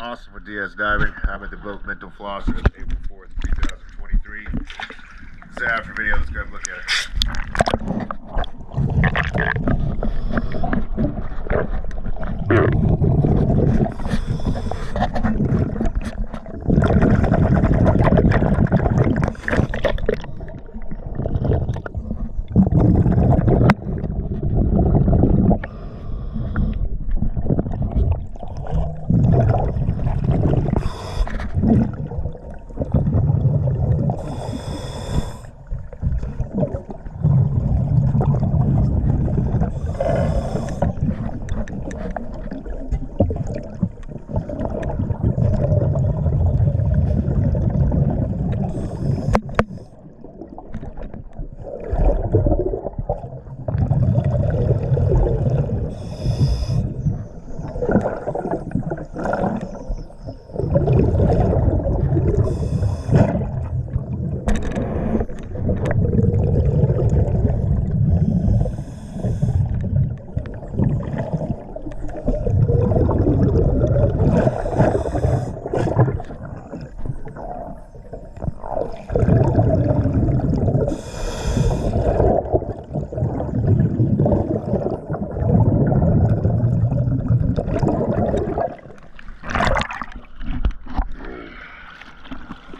Awesome with DS diving. I'm at the boat Mental Floss. It's April 4th, 2023. It's the after video. Let's go have a look at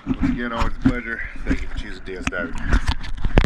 Once again, always a pleasure. Thank you for choosing DS Diving.